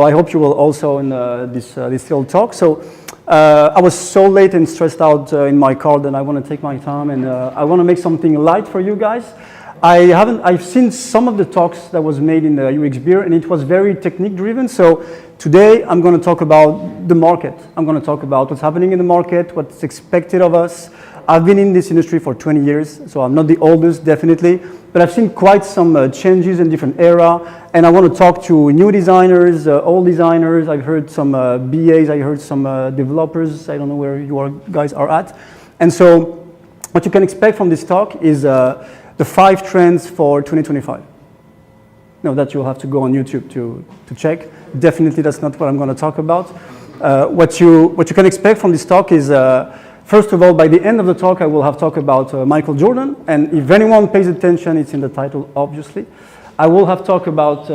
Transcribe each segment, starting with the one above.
I hope you will also in this little talk. So I was so late and stressed out in my car that I want to take my time and I want to make something light for you guys. I've seen some of the talks that was made in the UX Beer and it was very technique driven. So today I'm going to talk about the market. I'm going to talk about what's happening in the market, what's expected of us. I've been in this industry for 20 years, so I'm not the oldest, definitely, but I've seen quite some changes in different era, and I want to talk to new designers, old designers. I've heard some BAs, I heard some developers. I don't know where you guys are at. And so what you can expect from this talk is the 5 trends for 2025. No, that you'll have to go on YouTube to check. Definitely that's not what I'm going to talk about. What you can expect from this talk is first of all, by the end of the talk, I will have talked about Michael Jordan, and if anyone pays attention, it's in the title, obviously. I will have talked about,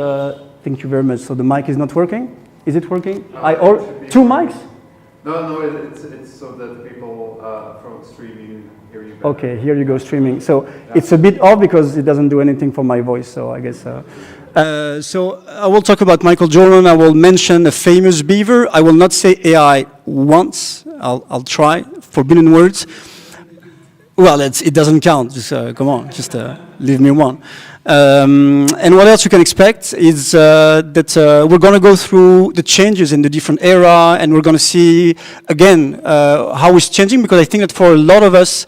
thank you very much, so the mic is not working? Is it working? No, two mics? No, it's so that the people from streaming hear you better. Okay, here you go, streaming. So yeah. It's a bit off because it doesn't do anything for my voice, so I guess. So I will talk about Michael Jordan. I will mention a famous beaver. I will not say AI once. I'll try. Forbidden words. Well, it doesn't count. Just come on, just leave me one. And what else you can expect is that we're going to go through the changes in the different era, and we're going to see again how it's changing, because I think that for a lot of us,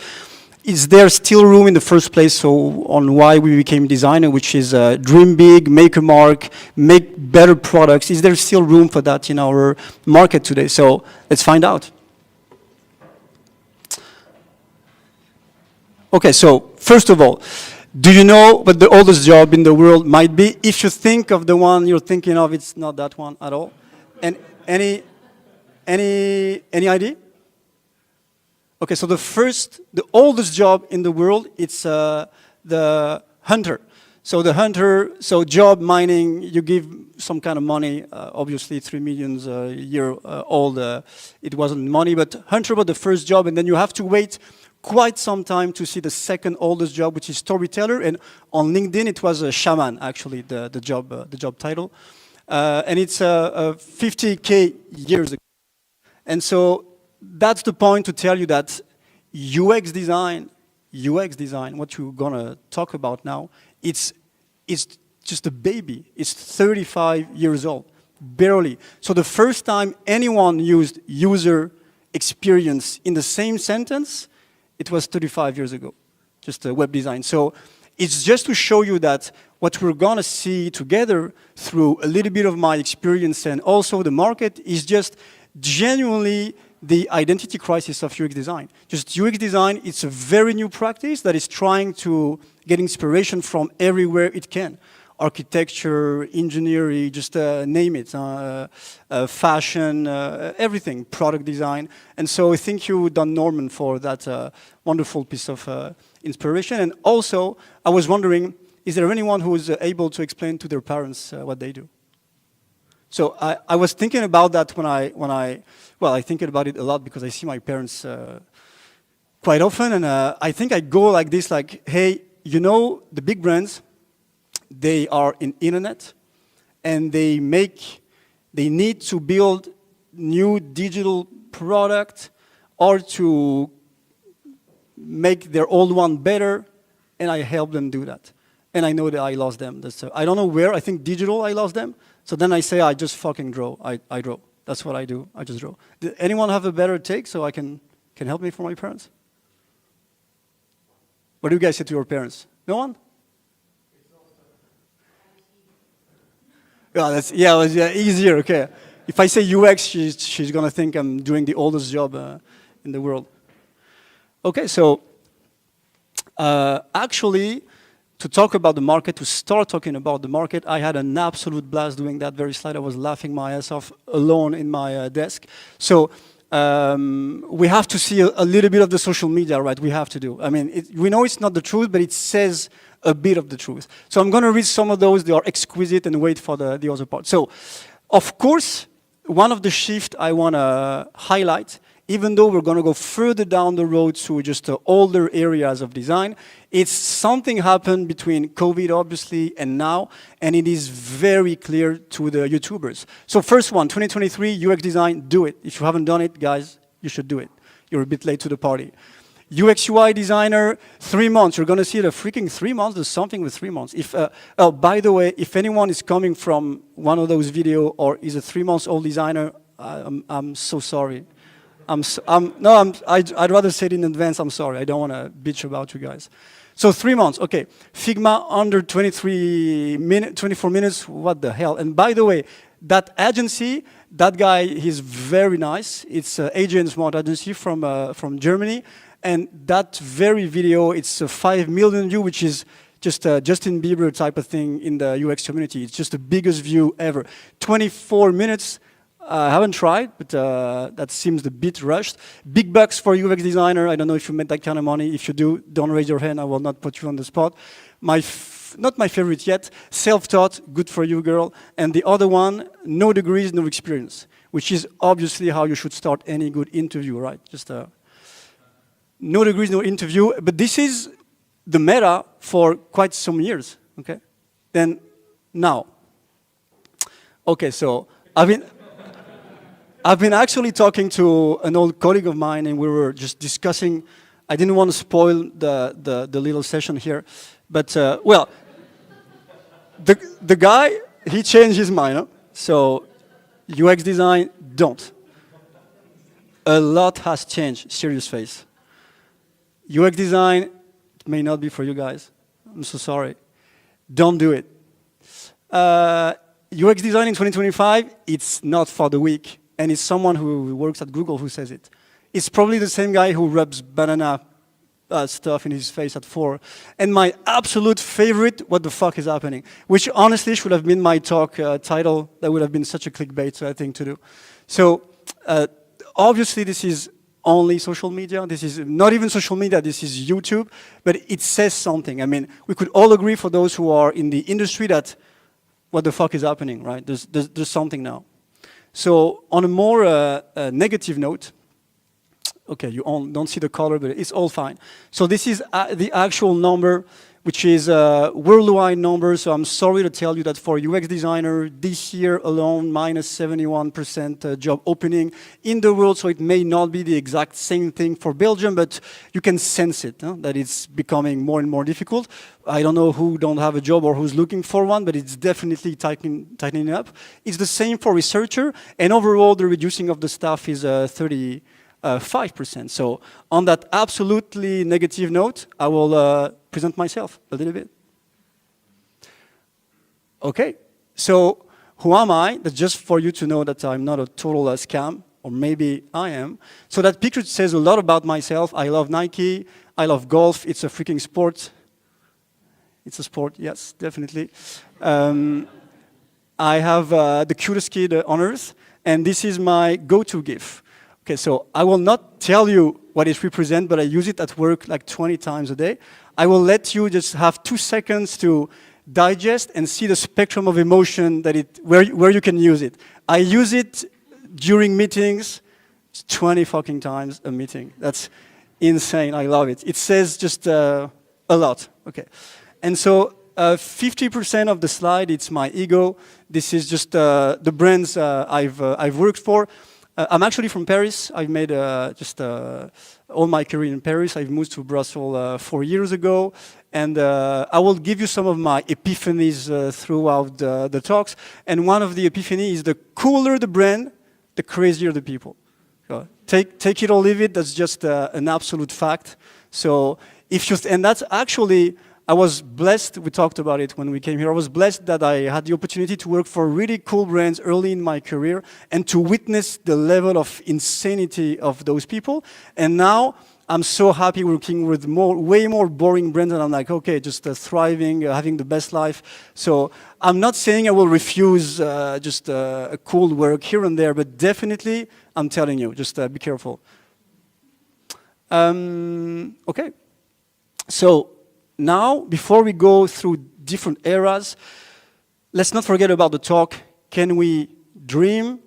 is there still room in the first place so on why we became designer, which is dream big, make a mark, make better products. Is there still room for that in our market today? So let's find out. Okay, so first of all, do you know what the oldest job in the world might be? If you think of the one you're thinking of, it's not that one at all. And any idea? Okay, so the oldest job in the world, it's the hunter. So the hunter, so job mining, you give some kind of money, obviously 3 million a year old, it wasn't money, but hunter was the first job, and then you have to wait quite some time to see the second oldest job, which is storyteller, and on LinkedIn it was a shaman, actually, the job title. And it's 50K years ago. And so that's the point to tell you that UX design, what you're gonna talk about now, it's just a baby. It's 35 years old, barely. So the first time anyone used user experience in the same sentence, it was 35 years ago, just web design. So it's just to show you that what we're gonna see together through a little bit of my experience and also the market is just genuinely the identity crisis of UX design. Just UX design, it's a very new practice that is trying to get inspiration from everywhere it can. Architecture, engineering, just name it, fashion, everything, product design. And so I thank you, Don Norman, for that wonderful piece of inspiration. And also, I was wondering, is there anyone who is able to explain to their parents what they do? So I was thinking about that well, I think about it a lot because I see my parents quite often, and I think I go like this, like, hey, you know, the big brands, they are in internet, and they need to build new digital product or to make their old one better, and I help them do that. And I know that I lost them. I don't know where, I think digital I lost them. So then I say, I just fucking draw. I draw. That's what I do. I just draw. Did anyone have a better take so I can help me for my parents? What do you guys say to your parents? No one? Yeah, it was easier. Okay. If I say UX, she's gonna think I'm doing the oldest job in the world. Okay, so actually, to talk about the market, to start talking about the market, I had an absolute blast doing that very slide. I was laughing my ass off alone in my desk. So we have to see a little bit of the social media, right? We have to do. I mean, we know it's not the truth, but it says a bit of the truth. So I'm going to read some of those. They are exquisite, and wait for the other part. So, of course, one of the shifts I want to highlight even though we're going to go further down the road to just older areas of design, it's something happened between COVID, obviously, and now, and it is very clear to the YouTubers. So first one, 2023, UX design, do it. If you haven't done it, guys, you should do it. You're a bit late to the party. UX UI designer, 3 months. You're going to see the freaking 3 months. There's something with 3 months. If, oh, by the way, if anyone is coming from one of those videos or is a 3 months old designer, I'm so sorry. I'd rather say it in advance. I'm sorry. I don't want to bitch about you guys. So 3 months. Okay. Figma under 24 minutes. What the hell? And by the way, that agency, that guy, he's very nice. It's AJ and Smart agency from Germany. And that very video, it's 5 million views, which is just a Justin Bieber type of thing in the UX community. It's just the biggest view ever. 24 minutes, I haven't tried, but that seems a bit rushed. Big bucks for UX designer. I don't know if you made that kind of money. If you do, don't raise your hand. I will not put you on the spot. Not my favorite yet. Self-taught, good for you, girl. And the other one, no degrees, no experience, which is obviously how you should start any good interview, right? Just no degrees, no interview, but this is the meta for quite some years, okay? Then, now. Okay, so I've been actually talking to an old colleague of mine and we were just discussing, I didn't want to spoil the little session here, but well, the guy, he changed his mind, huh? So UX design, don't. A lot has changed, serious face. UX design, it may not be for you guys. I'm so sorry. Don't do it. UX design in 2025, it's not for the weak. And it's someone who works at Google who says it. It's probably the same guy who rubs banana stuff in his face at 4. And my absolute favorite, what the fuck is happening? Which honestly should have been my talk title. That would have been such a clickbait, I think, to do. So obviously this is only social media. This is not even social media, this is YouTube, but it says something. I mean, we could all agree for those who are in the industry that what the fuck is happening, right? There's something now. So on a more negative note, okay, you all don't see the color, but it's all fine. So this is the actual number, which is a worldwide number. So I'm sorry to tell you that for UX designer, this year alone, minus 71% job opening in the world. So it may not be the exact same thing for Belgium, but you can sense it, huh? That it's becoming more and more difficult. I don't know who don't have a job or who's looking for one, but it's definitely tightening up. It's the same for researcher, and overall the reducing of the staff is 5%. So on that absolutely negative note, I will present myself a little bit. Okay, so who am I? That's just for you to know that I'm not a total scam, or maybe I am. So that picture says a lot about myself. I love Nike, I love golf, it's a freaking sport. It's a sport, yes, definitely. I have the cutest kid on earth, and this is my go-to GIF. Okay, so I will not tell you what it represents, but I use it at work like 20 times a day. I will let you just have 2 seconds to digest and see the spectrum of emotion that where you can use it. I use it during meetings, 20 fucking times a meeting. That's insane, I love it. It says just a lot, okay. And so 50% of the slide, it's my ego. This is just the brands I've worked for. I'm actually from Paris. I've made all my career in Paris. I've moved to Brussels 4 years ago. And I will give you some of my epiphanies throughout the talks. And one of the epiphanies is the cooler the brand, the crazier the people. So take it or leave it. That's just an absolute fact. So and that's actually, I was blessed, we talked about it when we came here, I was blessed that I had the opportunity to work for really cool brands early in my career and to witness the level of insanity of those people. And now I'm so happy working with way more boring brands, and I'm like, okay, just thriving, having the best life. So I'm not saying I will refuse just a cool work here and there, but definitely, I'm telling you, just be careful. Okay, so now, before we go through different eras, let's not forget about the talk. Can we dream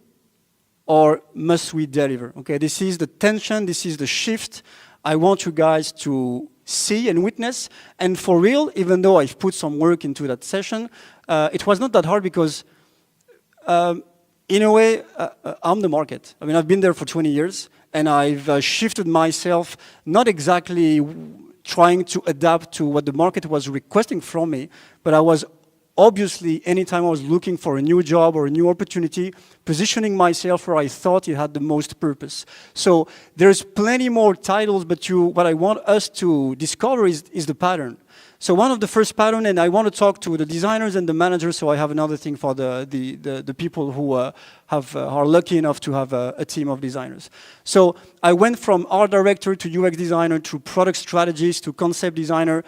or must we deliver? Okay, this is the tension, this is the shift I want you guys to see and witness. And for real, even though I've put some work into that session, it was not that hard because in a way, I'm the market. I mean, I've been there for 20 years, and I've shifted myself, not exactly trying to adapt to what the market was requesting from me, but I was obviously, anytime I was looking for a new job or a new opportunity, positioning myself where I thought it had the most purpose. So there's plenty more titles, but what I want us to discover is the pattern. So one of the first pattern, and I want to talk to the designers and the managers, so I have another thing for the people who are lucky enough to have a team of designers. So I went from art director to UX designer to product strategist to concept designer.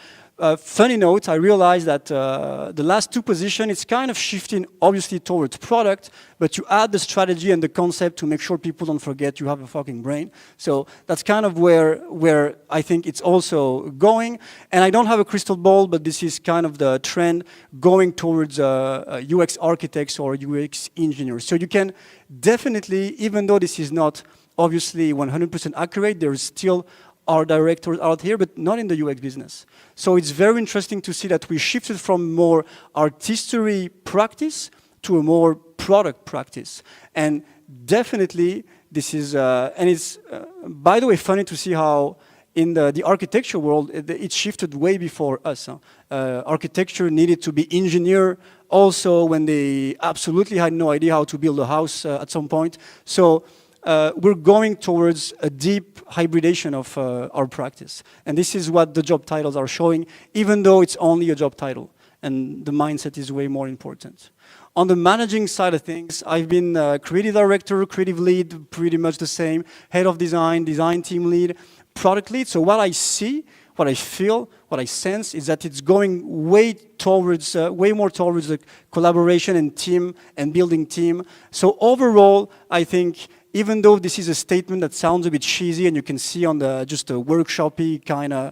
Funny note, I realized that the last two positions, it's kind of shifting obviously towards product, but you add the strategy and the concept to make sure people don't forget you have a fucking brain. So that's kind of where I think it's also going. And I don't have a crystal ball, but this is kind of the trend going towards UX architects or UX engineers. So you can definitely, even though this is not obviously 100% accurate, there's still art directors out here, but not in the UX business. So it's very interesting to see that we shifted from more artistry practice to a more product practice. And definitely this is, and it's, by the way, funny to see how in the architecture world, it shifted way before us. Architecture needed to be engineered also when they absolutely had no idea how to build a house at some point. So we're going towards a deep hybridization of our practice. And this is what the job titles are showing, even though it's only a job title. And the mindset is way more important. On the managing side of things, I've been creative director, creative lead, pretty much the same, head of design, design team lead, product lead. So what I see, what I feel, what I sense is that it's going way more towards the collaboration and team and building team. So overall, I think even though this is a statement that sounds a bit cheesy and you can see on the just a workshopy kind of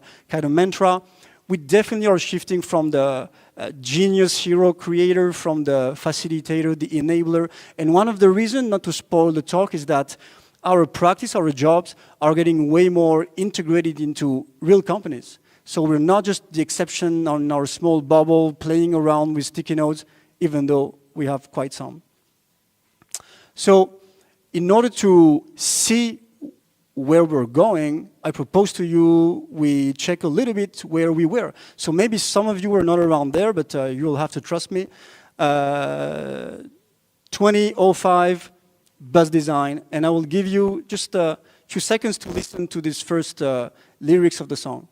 mantra, we definitely are shifting from the genius hero creator, from the facilitator, the enabler. And one of the reasons, not to spoil the talk, is that our practice, our jobs are getting way more integrated into real companies. So we're not just the exception on our small bubble playing around with sticky notes, even though we have quite some. So in order to see where we're going, I propose to you we check a little bit where we were. So maybe some of you were not around there, but you'll have to trust me. 2005, buzz design, and I will give you just a few seconds to listen to this first lyrics of the song.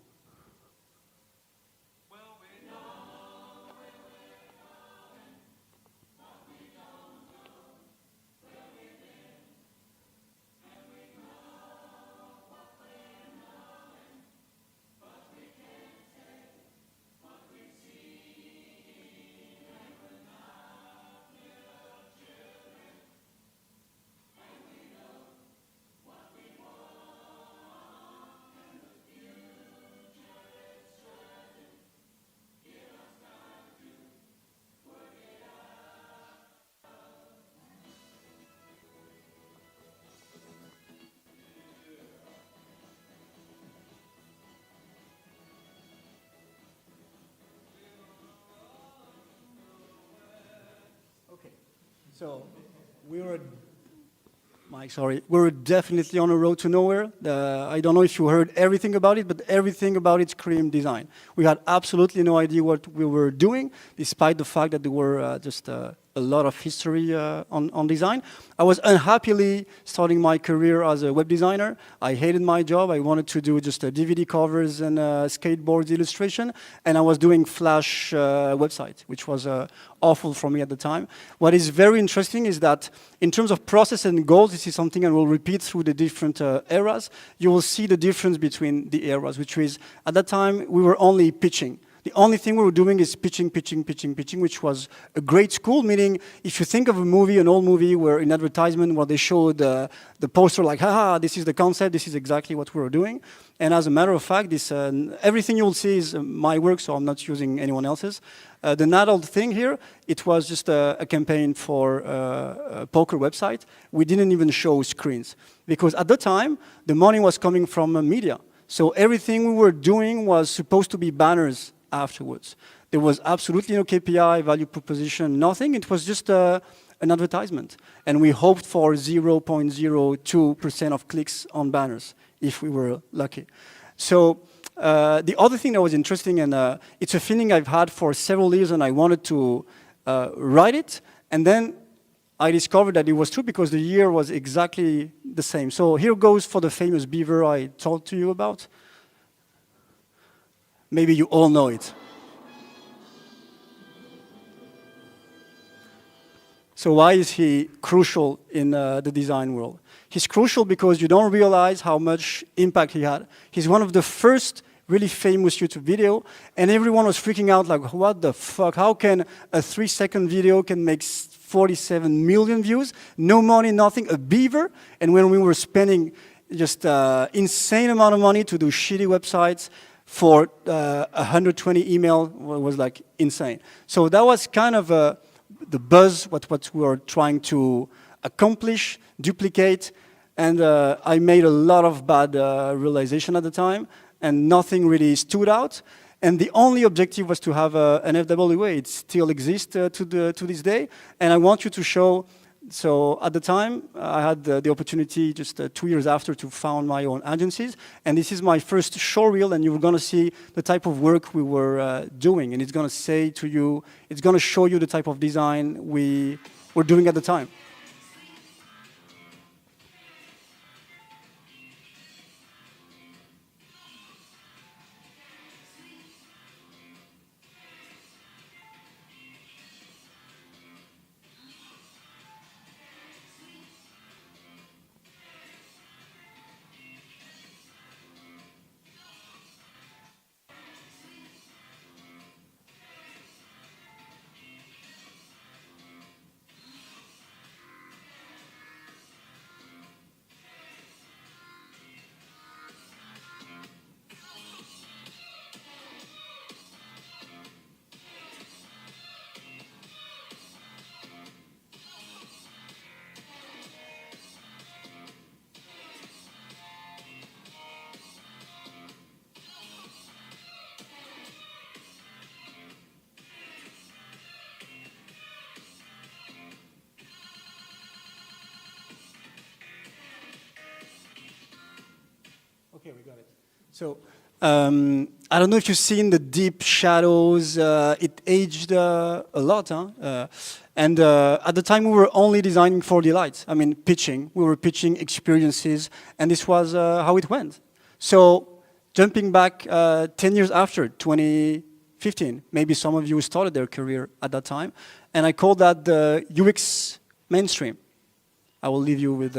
So we were, Mike, sorry, we were definitely on a road to nowhere. I don't know if you heard everything about it, but everything about it screamed design. We had absolutely no idea what we were doing, despite the fact that there were just a lot of history on design. I was unhappily starting my career as a web designer. I hated my job. I wanted to do just DVD covers and skateboards illustration, and I was doing Flash website, which was awful for me at the time. What is very interesting is that in terms of process and goals, this is something I will repeat through the different eras. You will see the difference between the eras, which is at that time we were only pitching. The only thing we were doing is pitching, which was a great school, meaning if you think of a movie, an old movie where in advertisement where they showed the poster like, haha, this is the concept, this is exactly what we were doing. And as a matter of fact, this everything you'll see is my work, so I'm not using anyone else's. The Nadal thing here, it was just a campaign for a poker website. We didn't even show screens because at the time, the money was coming from media. So everything we were doing was supposed to be banners afterwards. There was absolutely no KPI, value proposition, nothing. It was just an advertisement. And we hoped for 0.02% of clicks on banners, if we were lucky. So the other thing that was interesting, and it's a feeling I've had for several years, and I wanted to write it, and then I discovered that it was true because the year was exactly the same. So here goes for the famous beaver I told to you about. Maybe you all know it. So why is he crucial in the design world? He's crucial because you don't realize how much impact he had. He's one of the first really famous YouTube video, and everyone was freaking out like, what the fuck? How can a 3-second video can make 47 million views? No money, nothing, a beaver? And when we were spending just insane amount of money to do shitty websites, for 120 email was like insane. So that was kind of the buzz, what we were trying to accomplish, duplicate, and I made a lot of bad realization at the time, and nothing really stood out. And the only objective was to have an FWA. It still exists to this day, and I want you to show. So at the time, I had the opportunity just 2 years after to found my own agencies. And this is my first show reel, and you're going to see the type of work we were doing. And it's going to say to you, it's going to show you the type of design we were doing at the time. Okay, we got it. So I don't know if you've seen the deep shadows. It aged a lot, huh? And at the time, we were only designing for delight. I mean, pitching. We were pitching experiences, and this was how it went. So jumping back 10 years after, 2015, maybe some of you started their career at that time, and I call that the UX mainstream. I will leave you with...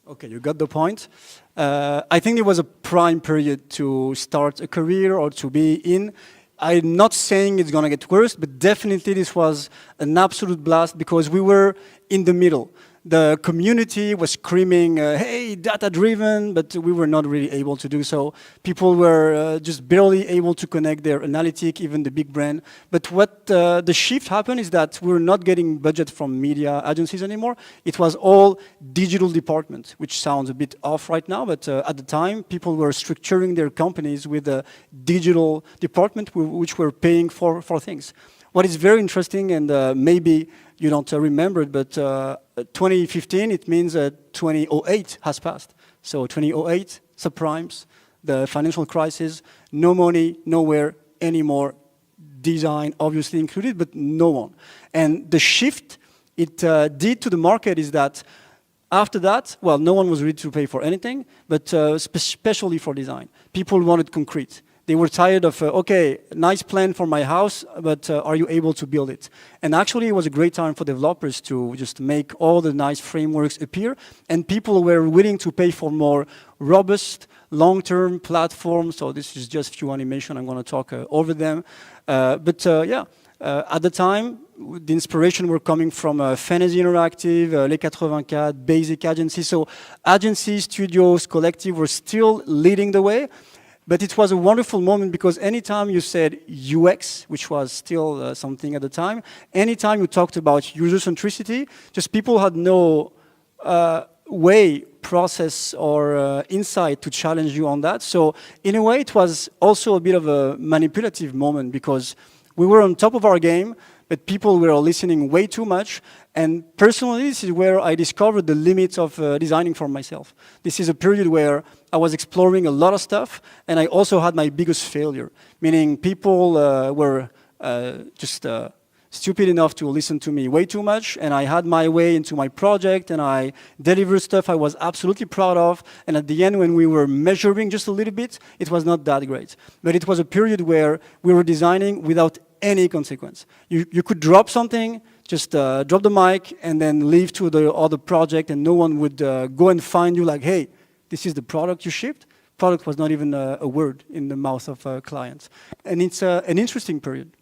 Okay, you got the point. I think it was a prime period to start a career or to be in. I'm not saying it's going to get worse, but definitely this was an absolute blast because we were in the middle. The community was screaming, hey, data-driven, but we were not really able to do so. People were just barely able to connect their analytic, even the big brand. But what the shift happened is that we were not getting budget from media agencies anymore. It was all digital department, which sounds a bit off right now, but at the time, people were structuring their companies with a digital department, which were paying for things. What is very interesting, and maybe you don't remember it, but 2015, it means 2008 has passed. So 2008, subprimes, the financial crisis, no money, nowhere anymore, design obviously included, but no one. And the shift it did to the market is that after that, well, no one was ready to pay for anything, but especially for design. People wanted concrete. They were tired of, okay, nice plan for my house, but are you able to build it? And actually, it was a great time for developers to just make all the nice frameworks appear, and people were willing to pay for more robust, long-term platforms. So this is just a few animation. I'm going to talk over them. At the time, the inspiration were coming from Fantasy Interactive, Les 84, Basic Agency. So agencies, studios, collective were still leading the way. But it was a wonderful moment because anytime you said UX, which was still something at the time, anytime you talked about user centricity, just people had no process or insight to challenge you on that. So in a way, it was also a bit of a manipulative moment because we were on top of our game, but people were listening way too much. And personally, this is where I discovered the limits of designing for myself. This is a period where I was exploring a lot of stuff, and I also had my biggest failure, meaning people were just stupid enough to listen to me way too much, and I had my way into my project, and I delivered stuff I was absolutely proud of, and at the end, when we were measuring just a little bit, it was not that great. But it was a period where we were designing without any consequence. You could drop something, just drop the mic, and then leave to the other project, and no one would go and find you like, hey, this is the product you shipped. Product was not even a word in the mouth of clients. And it's an interesting period.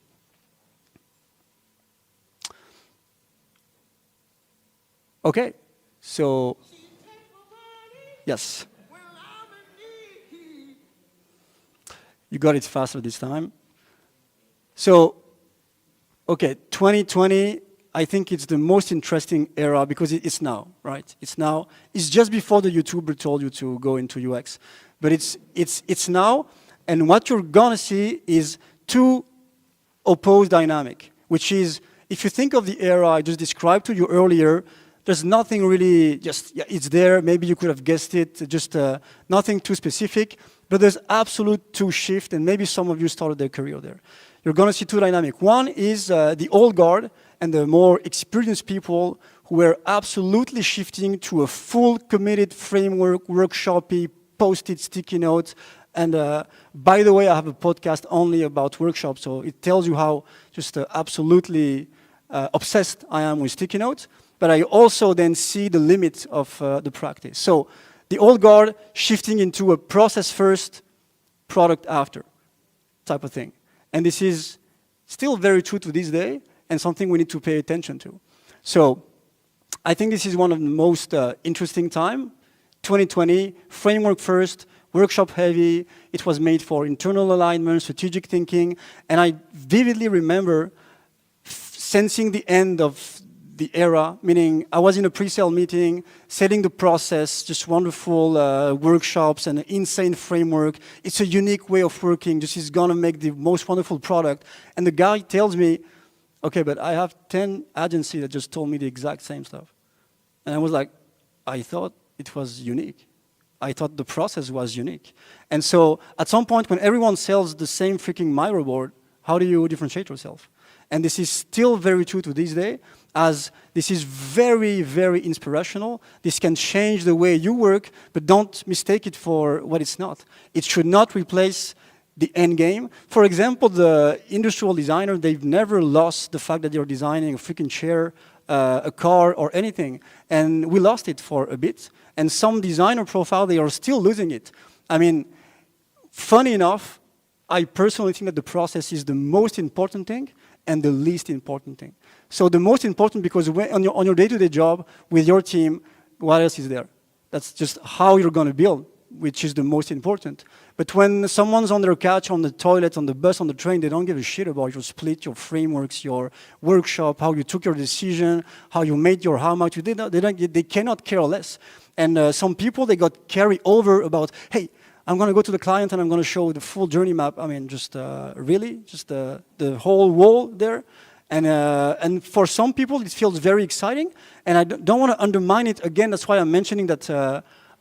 Okay, so, yes. You got it faster this time. So, okay, 2020, I think it's the most interesting era because it's now, right? It's now. It's just before the YouTuber told you to go into UX. But it's now, and what you're gonna see is two opposed dynamic, which is, if you think of the era I just described to you earlier, there's nothing really, just, yeah, it's there, maybe you could have guessed it, just nothing too specific, but there's absolute two shift, and maybe some of you started their career there. You're gonna see two dynamic. One is the old guard and the more experienced people who were absolutely shifting to a full committed framework, workshopy, post-it, sticky notes. And by the way, I have a podcast only about workshops, so it tells you how just absolutely obsessed I am with sticky notes. But I also then see the limit of the practice. So the old guard shifting into a process first, product after type of thing. And this is still very true to this day and something we need to pay attention to. So I think this is one of the most interesting time. 2020, framework first, workshop heavy. It was made for internal alignment, strategic thinking. And I vividly remember sensing the end of the era, meaning I was in a pre-sale meeting, setting the process, just wonderful workshops and an insane framework. It's a unique way of working. This is gonna make the most wonderful product. And the guy tells me, okay, but I have 10 agencies that just told me the exact same stuff. And I was like, I thought it was unique. I thought the process was unique. And so at some point when everyone sells the same freaking Miro board, how do you differentiate yourself? And this is still very true to this day, as this is very, very inspirational. This can change the way you work, but don't mistake it for what it's not. It should not replace the end game. For example, the industrial designer, they've never lost the fact that they're designing a freaking chair, a car, or anything. And we lost it for a bit. And some designer profile, they are still losing it. I mean, funny enough, I personally think that the process is the most important thing and the least important thing. So the most important, because when, on your day-to-day job with your team, what else is there? That's just how you're going to build, which is the most important. But when someone's on their couch, on the toilet, on the bus, on the train, they don't give a shit about your split, your frameworks, your workshop, how you took your decision, how you made your how much you did. They cannot care less. And some people, they got carried over about, hey, I'm going to go to the client and I'm going to show the full journey map. I mean, just really, just the whole wall there. And for some people, it feels very exciting. And I don't want to undermine it. Again, that's why I'm mentioning that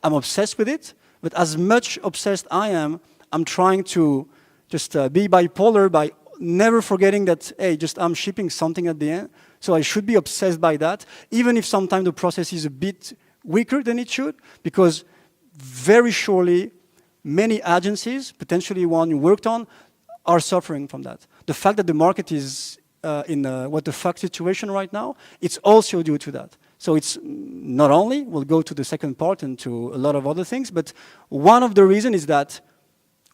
I'm obsessed with it. But as much obsessed I am, I'm trying to just be bipolar by never forgetting that, hey, just I'm shipping something at the end. So I should be obsessed by that, even if sometimes the process is a bit weaker than it should, because very surely many agencies, potentially one you worked on, are suffering from that. The fact that the market is in a what the fuck situation right now, it's also due to that. So it's not only, we'll go to the second part and to a lot of other things, but one of the reasons is that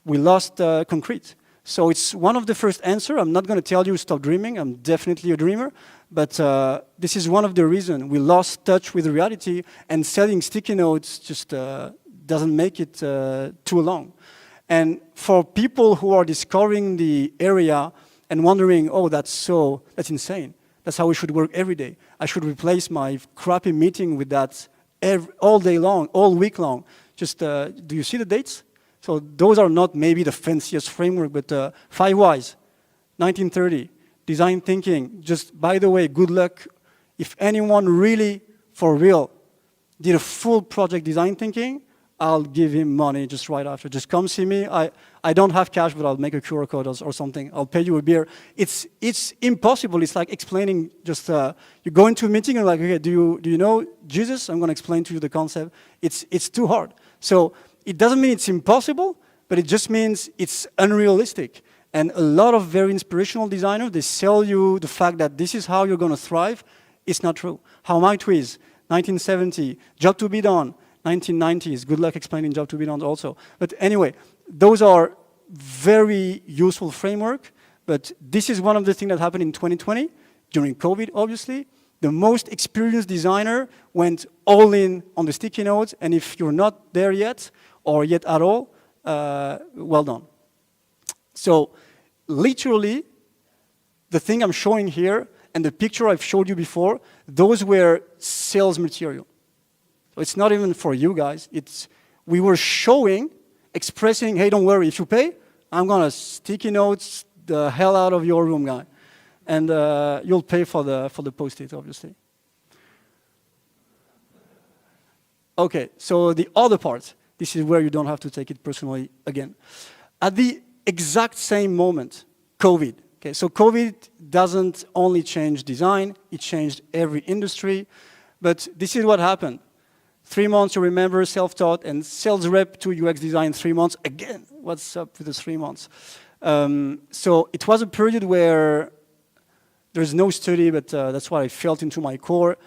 we lost concrete. So it's one of the first answers. I'm not going to tell you stop dreaming. I'm definitely a dreamer. But this is one of the reasons we lost touch with reality, and selling sticky notes just doesn't make it too long. And for people who are discovering the area and wondering, oh, that's insane. That's how we should work every day. I should replace my crappy meeting with that all day long, all week long. Just, do you see the dates? So those are not maybe the fanciest framework, but 5 whys, 1930, design thinking. Just, by the way, good luck. If anyone really, for real, did a full project design thinking, I'll give him money just right after. Just come see me. I don't have cash, but I'll make a QR code or something. I'll pay you a beer. It's impossible. It's like explaining just, you go into a meeting and like, okay, do you know Jesus? I'm going to explain to you the concept. It's too hard. So it doesn't mean it's impossible, but it just means it's unrealistic. And a lot of very inspirational designers, they sell you the fact that this is how you're going to thrive. It's not true. How am I Twiz? 1970, job to be done. 1990s, good luck explaining job to be done also. But anyway, those are very useful framework, but this is one of the things that happened in 2020, during COVID, obviously. The most experienced designer went all in on the sticky notes, and if you're not there yet, or yet at all, well done. So, literally, the thing I'm showing here, and the picture I've showed you before, those were sales material. So it's not even for you guys. We were showing, expressing, hey, don't worry, if you pay, I'm going to sticky notes the hell out of your room, guy. And you'll pay for the Post-it, obviously. Okay, so the other part, this is where you don't have to take it personally again. At the exact same moment, COVID. Okay, so COVID doesn't only change design, it changed every industry. But this is what happened. 3 months, you remember, self-taught, and sales rep to UX design 3 months. Again, what's up with the 3 months? So it was a period where there's no study, but that's what I felt into my core.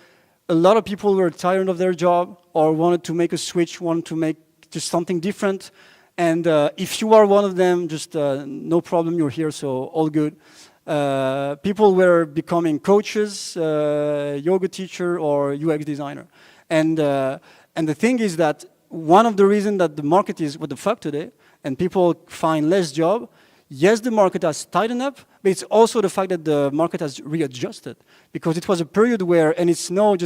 A lot of people were tired of their job or wanted to make a switch, wanted to make just something different. And if you are one of them, just no problem, you're here, so all good. People were becoming coaches, yoga teacher, or UX designer. And the thing is that one of the reasons that the market is what the fuck today, and people find less job, yes, the market has tightened up, but it's also the fact that the market has readjusted. Because it was a period where, and it's not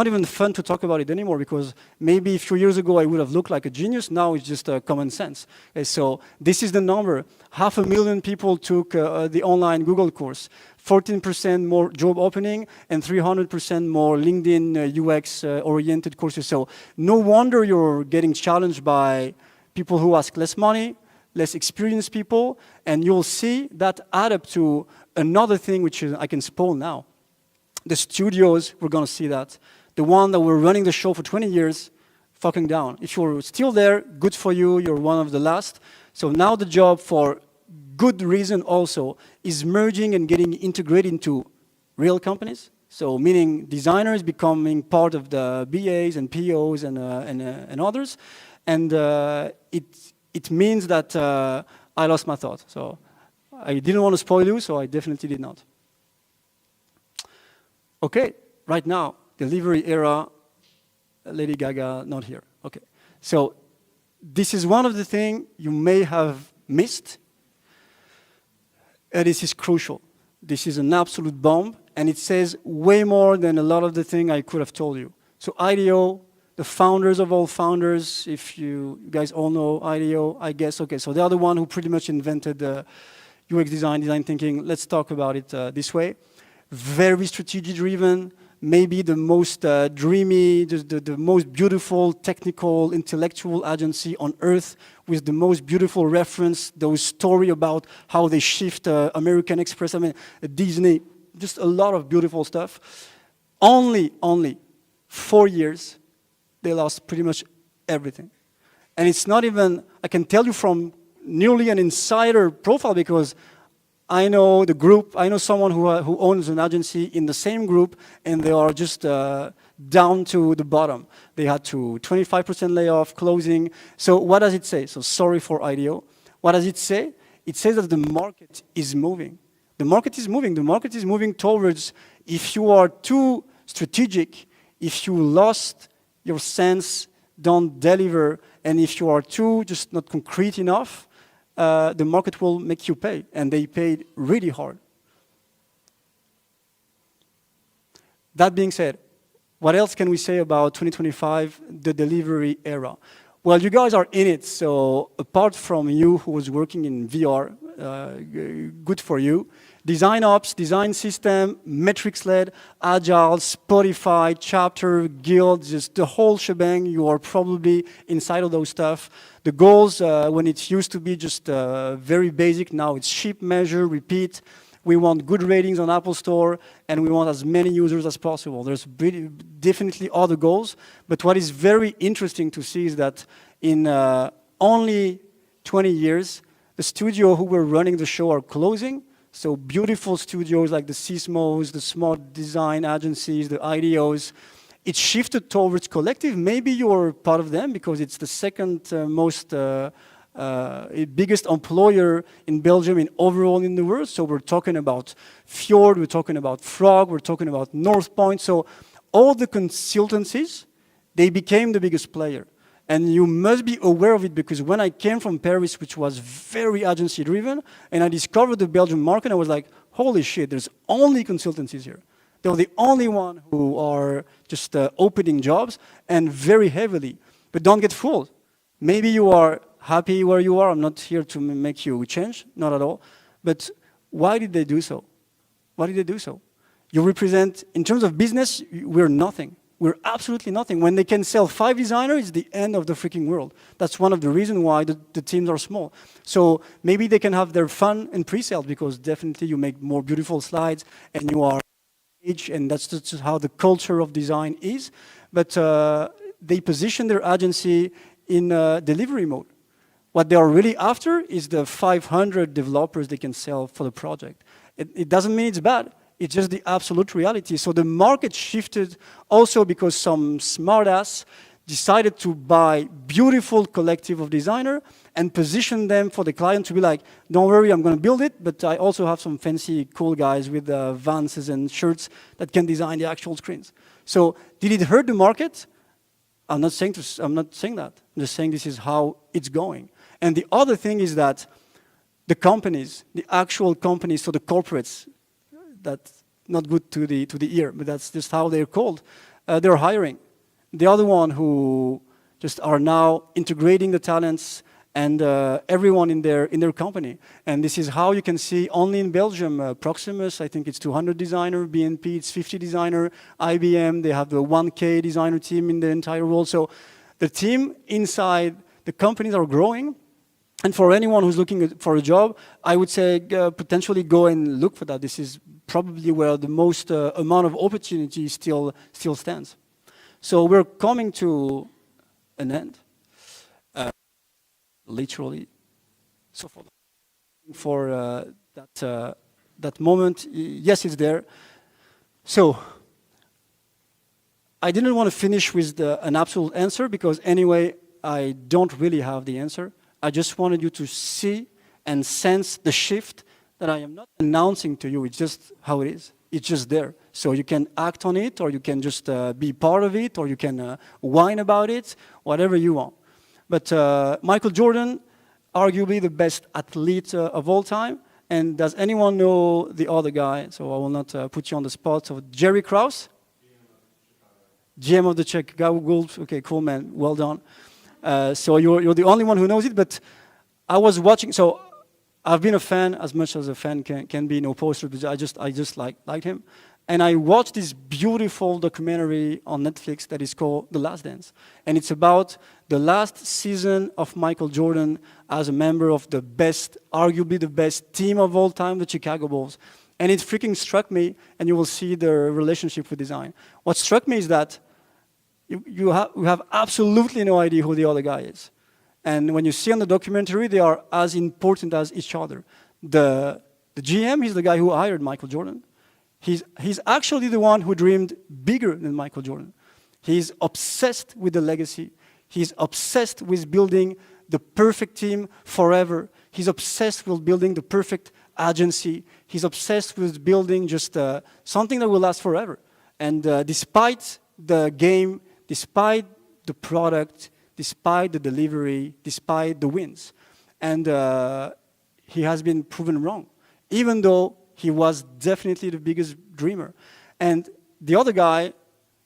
even fun to talk about it anymore, because maybe a few years ago I would have looked like a genius, now it's just common sense. Okay, so this is the number. 500,000 people took the online Google course. 14% more job opening, and 300% more LinkedIn UX-oriented courses. So no wonder you're getting challenged by people who ask less money, less experienced people, and you'll see that add up to another thing which I can spoil now. The studios, we're going to see that. The one that were running the show for 20 years, fucking down. If you're still there, good for you, you're one of the last. So now the job, for good reason also, is merging and getting integrated into real companies. So meaning designers becoming part of the BAs and POs and others. And it means that I lost my thought. So I didn't want to spoil you, so I definitely did not. Okay, right now, delivery era, Lady Gaga, not here. Okay, so this is one of the things you may have missed. This is crucial. This is an absolute bomb, and it says way more than a lot of the things I could have told you. So IDEO, the founders of all founders, if you guys all know IDEO, I guess. Okay, so they are the one who pretty much invented UX design thinking. Let's talk about it this way. Very strategy-driven, maybe the most dreamy, the most beautiful, technical, intellectual agency on earth, with the most beautiful reference, those story about how they shift American Express, I mean, Disney, just a lot of beautiful stuff. Only 4 years, they lost pretty much everything. And it's not even, I can tell you from nearly an insider profile because I know the group, I know someone who owns an agency in the same group, and they are just down to the bottom. They had to 25% layoff, closing. So what does it say? So sorry for IDEO. What does it say? It says that the market is moving. The market is moving. The market is moving towards, if you are too strategic, if you lost your sense, don't deliver, and if you are too just not concrete enough, the market will make you pay, and they paid really hard. That being said, what else can we say about 2025, the delivery era? Well, you guys are in it, so apart from you who was working in VR, good for you. Design ops, design system, metrics-led, agile, Spotify, chapter, guild, just the whole shebang. You are probably inside of those stuff. The goals, when it used to be just very basic, now it's ship, measure, repeat. We want good ratings on Apple Store, and we want as many users as possible. There's definitely other goals, but what is very interesting to see is that in only 20 years, the studio who were running the show are closing. So beautiful studios like the Sismos, the smart design agencies, the IDEOs, it shifted towards collective. Maybe you're part of them because it's the second most biggest employer in Belgium in overall in the world. So we're talking about Fjord, we're talking about Frog, we're talking about North Point. So all the consultancies, they became the biggest player. And you must be aware of it because when I came from Paris, which was very agency driven, and I discovered the Belgian market, I was like, holy shit, there's only consultancies here. They're the only one who are just opening jobs and very heavily. But don't get fooled. Maybe you are happy where you are. I'm not here to make you change, not at all. But why did they do so? Why did they do so? You represent, in terms of business, we're nothing. We're absolutely nothing. When they can sell 5 designers, it's the end of the freaking world. That's one of the reasons why the teams are small. So maybe they can have their fun in pre-sales because definitely you make more beautiful slides and you are and that's just how the culture of design is. But they position their agency in delivery mode. What they are really after is the 500 developers they can sell for the project. It doesn't mean it's bad. It's just the absolute reality. So the market shifted also because some smartass decided to buy beautiful collective of designer and position them for the client to be like, don't worry, I'm going to build it, but I also have some fancy cool guys with Vances and shirts that can design the actual screens. So did it hurt the market? I'm not saying that. I'm just saying this is how it's going. And the other thing is that the companies, the actual companies, so the corporates, that's not good to the ear, but that's just how they're called. They're hiring. The other one who just are now integrating the talents and everyone in their company. And this is how you can see only in Belgium, Proximus, I think it's 200 designer, BNP, it's 50 designer, IBM, they have the 1K designer team in the entire world. So the team inside the companies are growing. And for anyone who's looking for a job, I would say potentially go and look for that. This is probably where the most amount of opportunity still stands. So we're coming to an end, literally. So for that moment, yes, it's there. So I didn't want to finish with an absolute answer because anyway, I don't really have the answer. I just wanted you to see and sense the shift that I am not announcing to you. It's just how it is. It's just there. So you can act on it, or you can just be part of it, or you can whine about it, whatever you want. But Michael Jordan, arguably the best athlete of all time. And does anyone know the other guy? So I will not put you on the spot. So Jerry Krause? GM of the Chicago Bulls. Okay, cool, man. Well done. So you're the only one who knows it, but I was watching, so I've been a fan as much as a fan can be, no poster, but I just liked him. And I watched this beautiful documentary on Netflix that is called The Last Dance. And it's about the last season of Michael Jordan as a member of the best, arguably the best team of all time, the Chicago Bulls. And it freaking struck me, and you will see the relationship with design. What struck me is that you have absolutely no idea who the other guy is. And when you see on the documentary, they are as important as each other. The GM, he's the guy who hired Michael Jordan. He's actually the one who dreamed bigger than Michael Jordan. He's obsessed with the legacy. He's obsessed with building the perfect team forever. He's obsessed with building the perfect agency. He's obsessed with building just something that will last forever. And despite the game, despite the product, despite the delivery, despite the wins. And he has been proven wrong, even though he was definitely the biggest dreamer. And the other guy,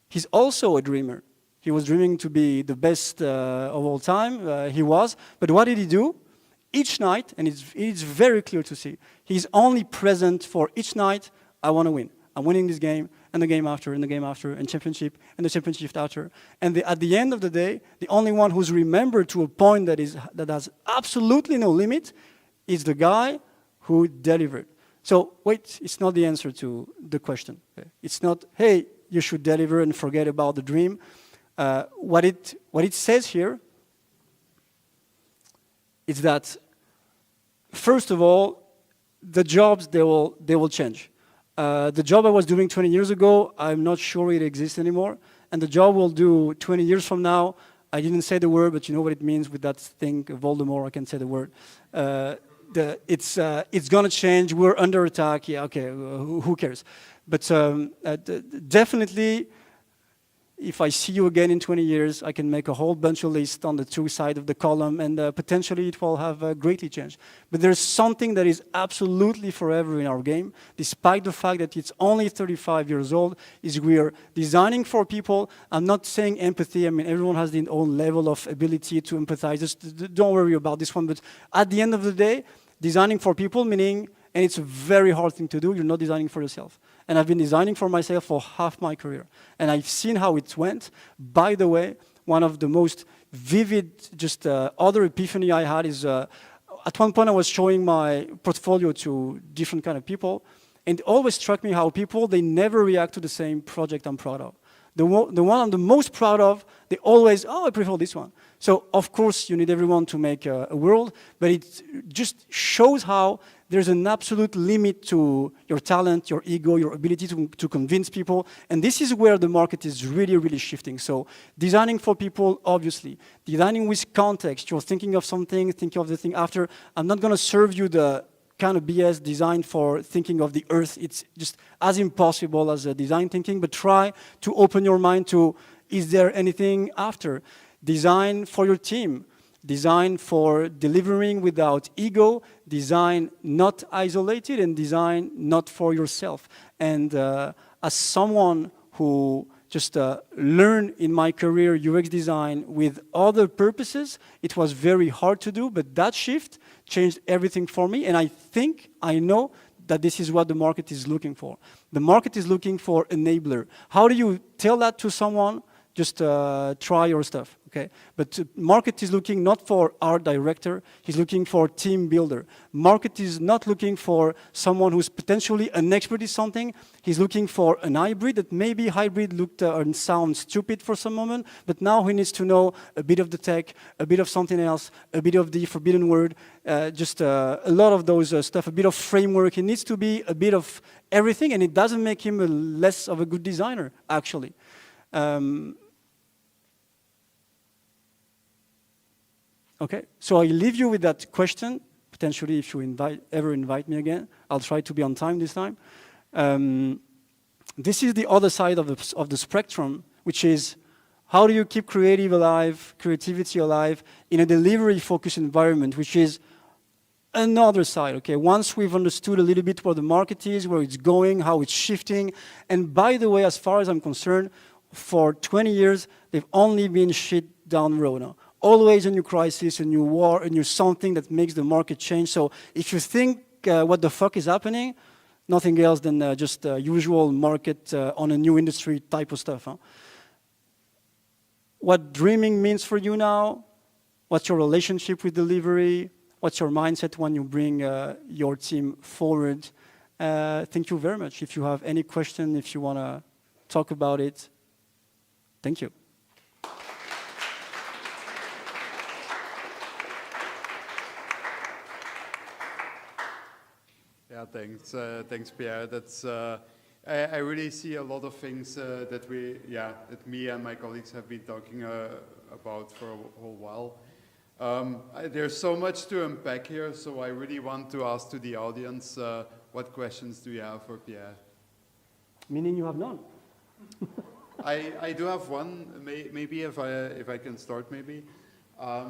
he's also a dreamer. He was dreaming to be the best of all time. He was. But what did he do? Each night, and it's very clear to see, he's only present for each night, I want to win. I'm winning this game, and the game after, and the game after, and championship, and the championship after. And at the end of the day, the only one who's remembered to a point that has absolutely no limit is the guy who delivered. So wait, it's not the answer to the question. Okay? It's not, hey, you should deliver and forget about the dream. What it says here is that, first of all, the jobs, they will change. The job I was doing 20 years ago, I'm not sure it exists anymore. And the job we'll do 20 years from now, I didn't say the word, but you know what it means with that thing, Voldemort, I can say the word. It's going to change, we're under attack, yeah, okay, who cares? But definitely, if I see you again in 20 years, I can make a whole bunch of lists on the two sides of the column, and potentially it will have greatly changed. But there's something that is absolutely forever in our game, despite the fact that it's only 35 years old, is we are designing for people. I'm not saying empathy. I mean, everyone has their own level of ability to empathize. Just don't worry about this one. But at the end of the day, designing for people, meaning, and it's a very hard thing to do, you're not designing for yourself. And I've been designing for myself for half my career. And I've seen how it went. By the way, one of the most vivid, just other epiphany I had is, at one point I was showing my portfolio to different kind of people. And it always struck me how people, they never react to the same project I'm proud of. The one I'm the most proud of, they always, oh, I prefer this one. So, of course, you need everyone to make a world, but it just shows how there's an absolute limit to your talent, your ego, your ability to convince people. And this is where the market is really, really shifting. So designing for people, obviously. Designing with context. You're thinking of something, thinking of the thing after. I'm not going to serve you the kind of BS designed for thinking of the earth. It's just as impossible as design thinking, but try to open your mind to, is there anything after? Design for your team. Design for delivering without ego, design not isolated, and design not for yourself. And as someone who just learned in my career UX design with other purposes, it was very hard to do, but that shift changed everything for me, and I know that this is what the market is looking for. The market is looking for enabler. How do you tell that to someone? Just try your stuff, okay? But market is looking not for art director, he's looking for team builder. Market is not looking for someone who's potentially an expert in something, he's looking for an hybrid that maybe hybrid looked and sounds stupid for some moment, but now he needs to know a bit of the tech, a bit of something else, a bit of the forbidden word, just a lot of those stuff, a bit of framework. He needs to be a bit of everything, and it doesn't make him less of a good designer, actually. Okay, so I leave you with that question. Potentially, if you ever invite me again, I'll try to be on time this time. This is the other side of the spectrum, which is how do you keep creativity alive in a delivery-focused environment, which is another side, okay? Once we've understood a little bit where the market is, where it's going, how it's shifting, and by the way, as far as I'm concerned, for 20 years, they've only been shit down the road now. Always a new crisis, a new war, a new something that makes the market change. So if you think what the fuck is happening, nothing else than just usual market on a new industry type of stuff. Huh? What dreaming means for you now, what's your relationship with delivery, what's your mindset when you bring your team forward. Thank you very much. If you have any question, if you want to talk about it, thank you. Yeah, thanks, thanks, Pierre. That's I really see a lot of things that that me and my colleagues have been talking about for a whole while. There's so much to unpack here, so I really want to ask to the audience, what questions do you have for Pierre? Meaning you have none. I do have one, maybe if I can start maybe.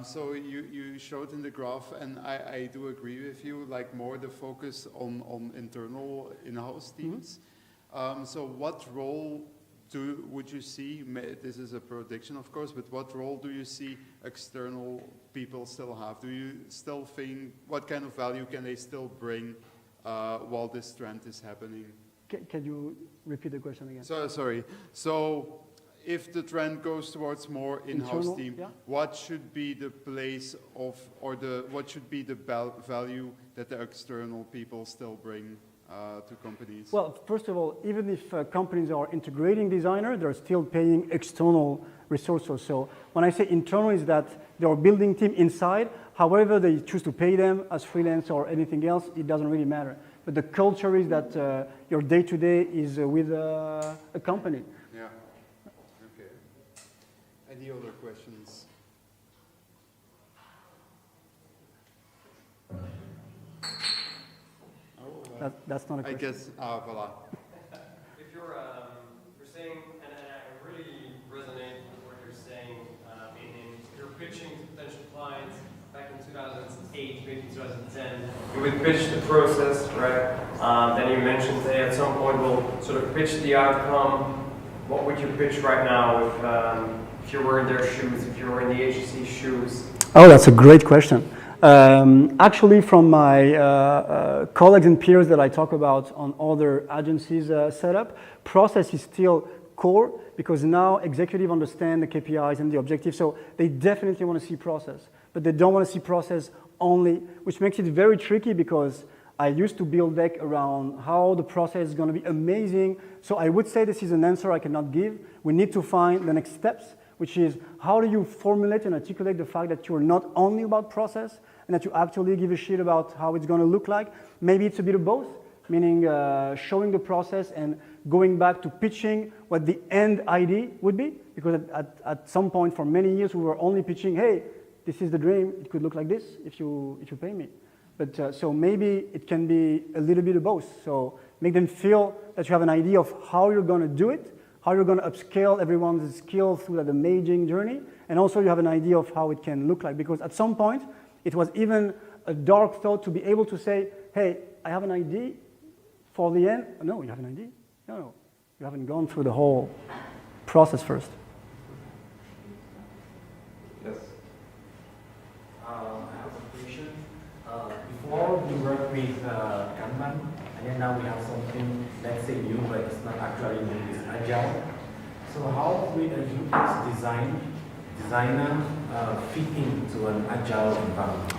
So you showed in the graph, and I do agree with you, like more the focus on internal in-house teams. So what role would you see, this is a prediction of course, but what role do you see external people still have? Do you still think, what kind of value can they still bring while this trend is happening? Can you repeat the question again? Sorry. So if the trend goes towards more in-house team, what should be the place of, or what should be the value that the external people still bring to companies? Well, first of all, even if companies are integrating designer, they're still paying external resources. So when I say internal, is that they are building team inside. However, they choose to pay them as freelance or anything else, it doesn't really matter. But the culture is that your day-to-day is with a company. Yeah. Okay. Any other questions? That's not a question. I guess, voila. If you're saying, and I really resonate with what you're saying, meaning you're pitching to potential clients back in 2008, maybe 2010, you would pitch the process, right? Then you mentioned that at some point we'll sort of pitch the outcome. What would you pitch right now if you were in their shoes, if you were in the agency's shoes? Oh, that's a great question. Actually, from my colleagues and peers that I talk about on other agencies setup, process is still core because now executives understand the KPIs and the objectives, so they definitely want to see process, but they don't want to see process only, which makes it very tricky because I used to build deck around how the process is going to be amazing. So I would say this is an answer I cannot give. We need to find the next steps, which is how do you formulate and articulate the fact that you're not only about process and that you actually give a shit about how it's going to look like. Maybe it's a bit of both, meaning showing the process and going back to pitching what the end idea would be. Because at some point for many years we were only pitching, hey, this is the dream, it could look like this if you pay me. But so maybe it can be a little bit of both. So make them feel that you have an idea of how you're going to do it, how you're going to upscale everyone's skill through that amazing journey, and also you have an idea of how it can look like. Because at some point, it was even a dark thought to be able to say, hey, I have an idea for the end. No, you have an idea? No, you haven't gone through the whole process first. Yes. I have a question. Before we work with Kanban, and then now we have something, let's say new, but it's not actually new, it's agile. So how will a UX designer fit into an agile environment?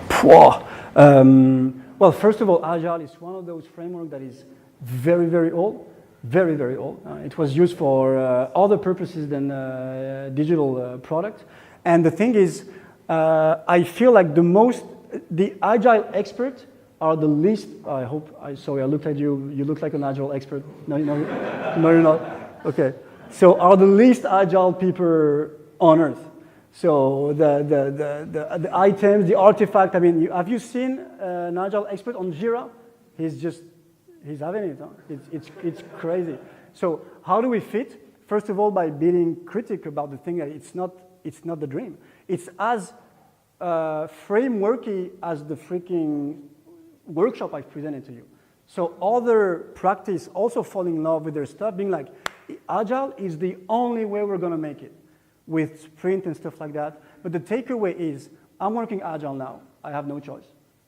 Well, first of all, agile is one of those frameworks that is very, very old. Very, very old. It was used for other purposes than digital product. And the thing is, I feel like the agile expert are the least, sorry, I looked at you, you look like an agile expert. No, you're not. Okay. So are the least agile people on earth. So the items, the artifact, I mean, have you seen an agile expert on Jira? He's having it, huh? It's crazy. So how do we fit? First of all, by being critical about the thing that it's not the dream. It's as frameworky as the freaking workshop I've presented to you. So other practice also fall in love with their stuff, being like, agile is the only way we're going to make it with sprint and stuff like that. But the takeaway is, I'm working agile now. I have no choice.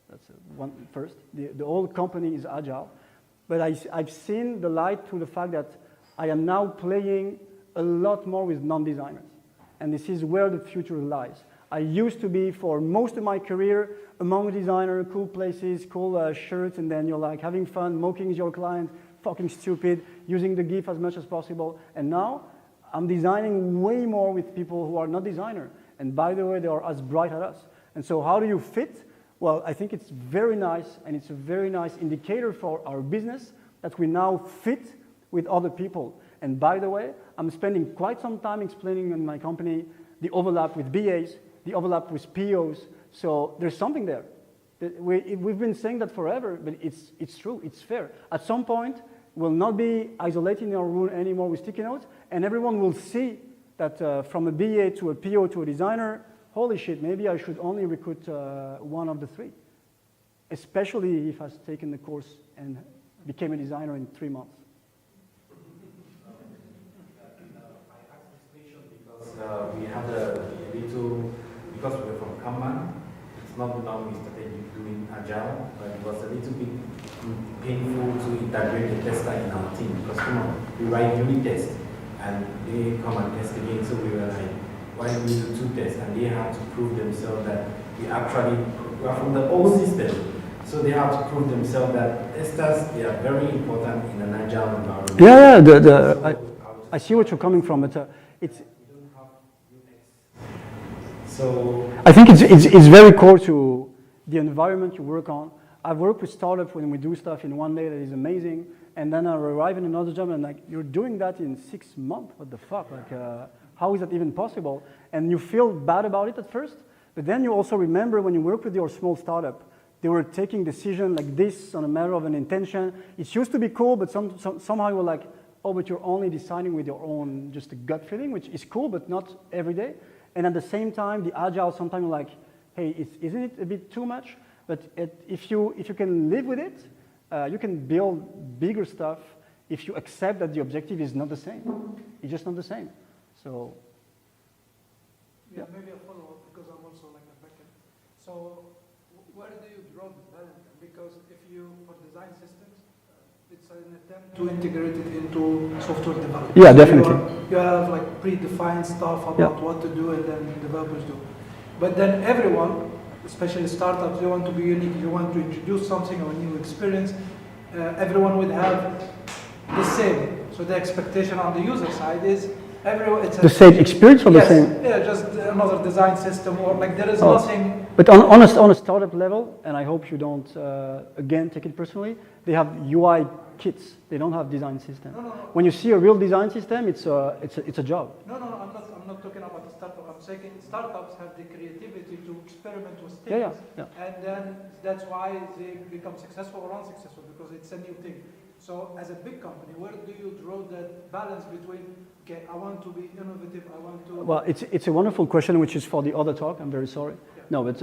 That's one first. The whole company is agile. But I've seen the light through the fact that I am now playing a lot more with non-designers. And this is where the future lies. I used to be, for most of my career, among designers, cool places, cool shirts, and then you're like having fun, mocking your client, fucking stupid, using the GIF as much as possible. And now, I'm designing way more with people who are not designers. And by the way, they are as bright as us. And so how do you fit? Well, I think it's very nice, and it's a very nice indicator for our business that we now fit with other people. And by the way, I'm spending quite some time explaining in my company the overlap with BAs, the overlap with POs. So there's something there. We've been saying that forever, but it's true, it's fair. At some point, we'll not be isolated in our room anymore with sticky notes, and everyone will see that from a BA to a PO to a designer, holy shit, maybe I should only recruit one of the three. Especially if I've taken the course and became a designer in 3 months. I asked this question because we had a little, because we're from Kanban, it's not long we started doing Agile, but it was a little bit painful to integrate the tester in our team because come on, we write unit tests and they come and test again, so we were like, why do we do 2 tests? And they have to prove themselves that we are from the old system. So they have to prove themselves that testers, they are very important in an agile environment. Yeah, I see what you're coming from, but it's. We don't have UX. So I think it's very core to the environment you work on. I've worked with startups when we do stuff in 1 day that is amazing, and then I arrive in another job and like, you're doing that in 6 months? What the fuck? Like, how is that even possible? And you feel bad about it at first, but then you also remember when you work with your small startup, they were taking decisions like this on a matter of an intention. It used to be cool, but somehow you were like, oh, but you're only deciding with your own just a gut feeling, which is cool, but not every day. And at the same time, the agile, sometimes you're like, hey, isn't it a bit too much? But if you can live with it, you can build bigger stuff if you accept that the objective is not the same. It's just not the same. So, yeah, maybe a follow-up because I'm also like a backend. So, where do you draw the balance? Because if you, for design systems, it's an attempt to integrate it into software development. yeah, So definitely. you have like predefined stuff about what to do and then developers do. But then everyone, especially startups, they want to be unique. You want to introduce something or a new experience. Everyone would have the same. So the expectation on the user side is everyone. It's The same experience or the same? Yeah, just another design system or like there is nothing. But on a startup level, and I hope you don't, again, take it personally, they have UI kits. They don't have design system. No. When you see a real design system, it's a job. No, I'm not talking about the startup. I'm saying startups have the creativity to experiment with things. Yeah. And then that's why they become successful or unsuccessful because it's a new thing. So as a big company, where do you draw that balance between, okay, I want to be innovative, I want to... Well, it's a wonderful question, which is for the other talk. I'm very sorry. Yeah. No, but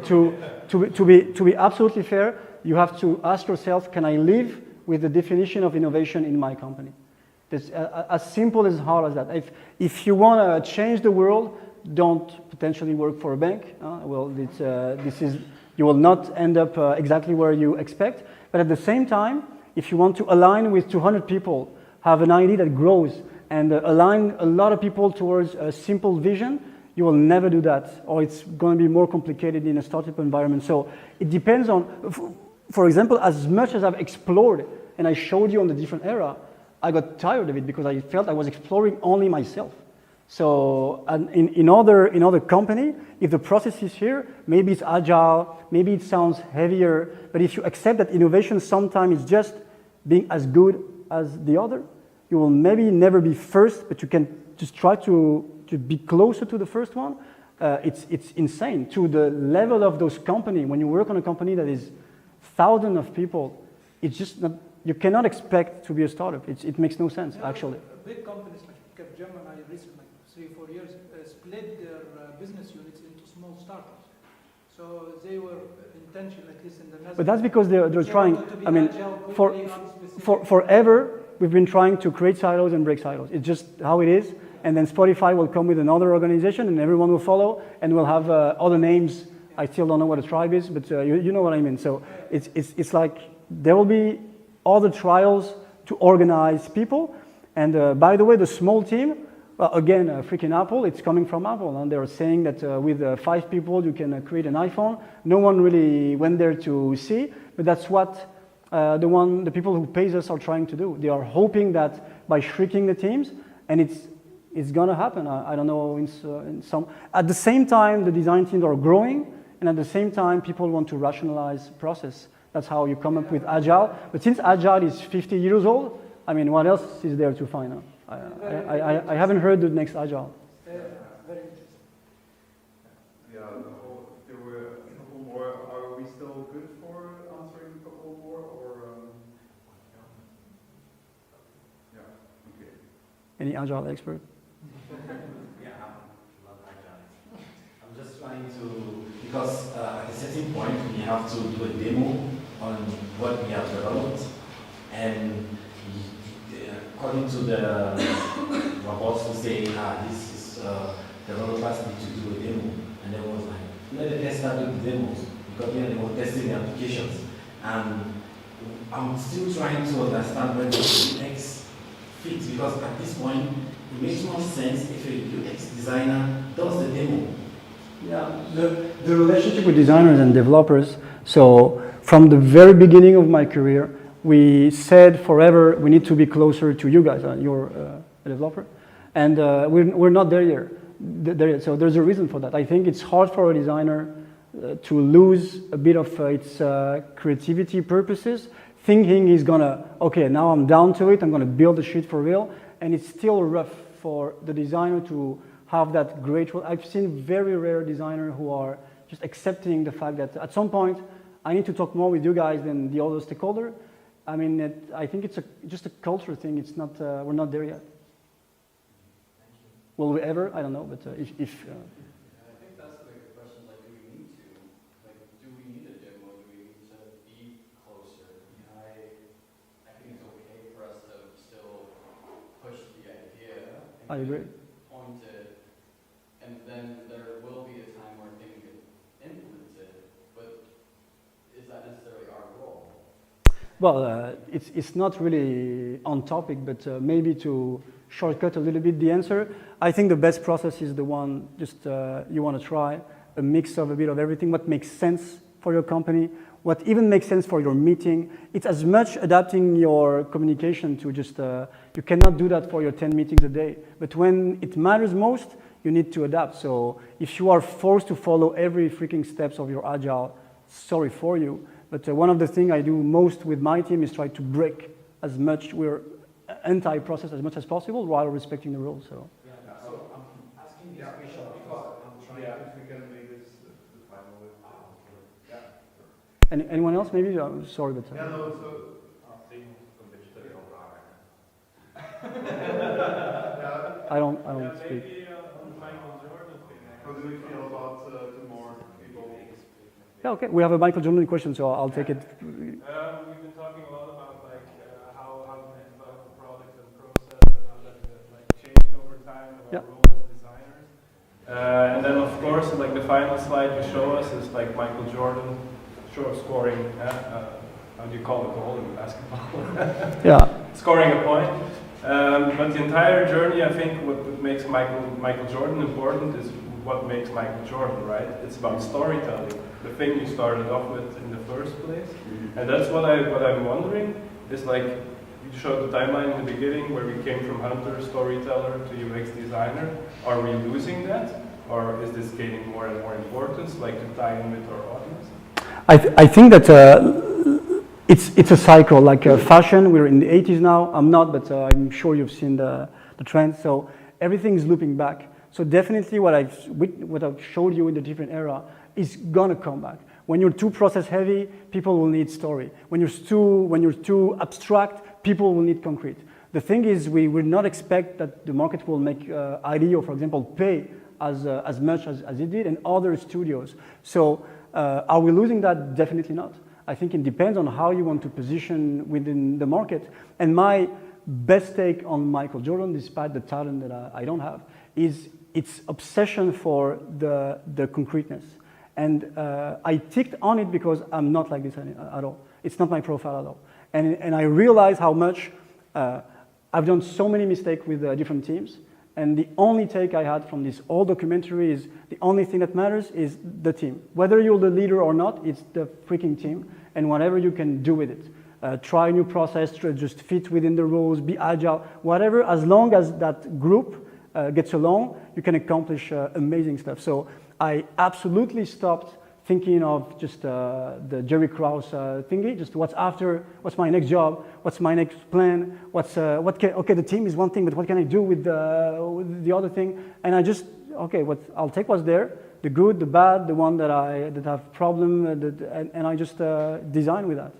to be absolutely fair, you have to ask yourself, can I live with the definition of innovation in my company? It's as simple as hard as that. If you want to change the world, don't potentially work for a bank. Well, you will not end up exactly where you expect. But at the same time, if you want to align with 200 people, have an idea that grows, and align a lot of people towards a simple vision, you will never do that, or it's going to be more complicated in a startup environment. So it depends on, for example, as much as I've explored, and I showed you on the different era, I got tired of it because I felt I was exploring only myself. So in other company, if the process is here, maybe it's agile, maybe it sounds heavier, but if you accept that innovation sometimes is just being as good as the other, you will maybe never be first, but you can just try to be closer to the first one. It's insane to the level of those companies. When you work on a company that is thousands of people, it's just not, you cannot expect to be a startup. It makes no sense, actually. Big companies like Capgemini recently, 3-4 years, split their business units into small startups. So they were intentional, at least in the Netherlands. But that's because they're trying. I mean, forever we've been trying to create silos and break silos. It's just how it is. And then Spotify will come with another organization, and everyone will follow, and we'll have other names. I still don't know what a tribe is, but you know what I mean. So it's like there will be other trials to organize people. And by the way, the small team. Well, again, freaking Apple, it's coming from Apple, and they're saying that with 5 people you can create an iPhone. No one really went there to see, but that's what the people who pays us are trying to do. They are hoping that by shrinking the teams, and it's gonna happen. I don't know, in some. At the same time, the design teams are growing, and at the same time, people want to rationalize process. That's how you come up with Agile. But since Agile is 50 years old, I mean, what else is there to find? I haven't heard the next Agile. Very interesting. Yeah, there were a couple more. Are we still good for answering a couple more, or? Yeah. Okay. Any Agile expert? Yeah, I love Agile. I'm just trying to, because at a certain point we have to do a demo on what we have developed, and according to the robots who say, this is developers need to do a demo, and then was like, let's start with the demos, because they were testing the applications, and I'm still trying to understand whether the UX fits, because at this point it makes more sense if a UX designer does the demo. Yeah, the relationship with designers and developers. So from the very beginning of my career, we said forever we need to be closer to you guys. You're a developer, and we're not there yet. So there's a reason for that. I think it's hard for a designer to lose a bit of its creativity purposes, thinking he's gonna, okay, now I'm down to it, I'm gonna build the shit for real, and it's still rough for the designer to have that great role. I've seen very rare designers who are just accepting the fact that at some point I need to talk more with you guys than the other stakeholder. I mean, I think it's just a culture thing. It's not, we're not there yet. Will we ever? I don't know, but if I think that's the big question, like, do we need to? Like, do we need a demo? Do we need to be closer? I think it's okay for us to still push the idea. I agree. Point it, and then there will be a time where things get implemented, but is that necessarily our role? Well, it's not really on topic, but maybe to shortcut a little bit the answer, I think the best process is the one just you want to try, a mix of a bit of everything, what makes sense for your company, what even makes sense for your meeting. It's as much adapting your communication to just, you cannot do that for your 10 meetings a day, but when it matters most, you need to adapt. So if you are forced to follow every freaking steps of your Agile, sorry for you. But one of the things I do most with my team is try to break as much, we're anti-process as much as possible while respecting the rules. So. Yeah, so I'm asking this question because I'm trying Yeah, to... if we can make this the final with. Yeah. Anyone else? Maybe. Sorry, but. Yeah, no. So. I don't speak. Maybe on the Michael Jordan thing. How do we feel about two more people? Yeah, okay. We have a Michael Jordan question, so I'll take it. We've been talking a lot about like how we develop the product and process and how that like changed over time and our role as designers. And then of course, like the final slide you show us is like Michael Jordan scoring. How do you call it? Goal in basketball. Yeah. Scoring a point. But the entire journey, I think, what makes Michael Jordan important is what makes Michael Jordan, right? It's about storytelling, the thing you started off with in the first place. And that's what I'm wondering, is like, you showed the timeline in the beginning where we came from hunter, storyteller to UX designer. Are we losing that? Or is this gaining more and more importance, like to tie in with our audience? I think that it's a cycle, like fashion, we're in the 80s now. I'm not, but I'm sure you've seen the trend. So everything is looping back. So definitely what I've showed you in the different era is gonna come back. When you're too process heavy, people will need story. When you're too abstract, people will need concrete. The thing is, we will not expect that the market will make IDEO, for example, pay as much as it did, and other studios. So are we losing that? Definitely not. I think it depends on how you want to position within the market. And my best take on Michael Jordan, despite the talent that I don't have, is its obsession for the concreteness. And I ticked on it because I'm not like this at all. It's not my profile at all. And I realize how much I've done so many mistakes with different teams. And the only take I had from this whole documentary is the only thing that matters is the team. Whether you're the leader or not, it's the freaking team. And whatever you can do with it. Try a new process, just fit within the rules, be agile, whatever. As long as that group gets along, you can accomplish amazing stuff. So I absolutely stopped thinking of just the Jerry Krause thingy, just what's after, what's my next job, what's my next plan, okay, the team is one thing, but what can I do with the other thing? And I just, okay, I'll take what's there, the good, the bad, the one that have problem, and I just design with that.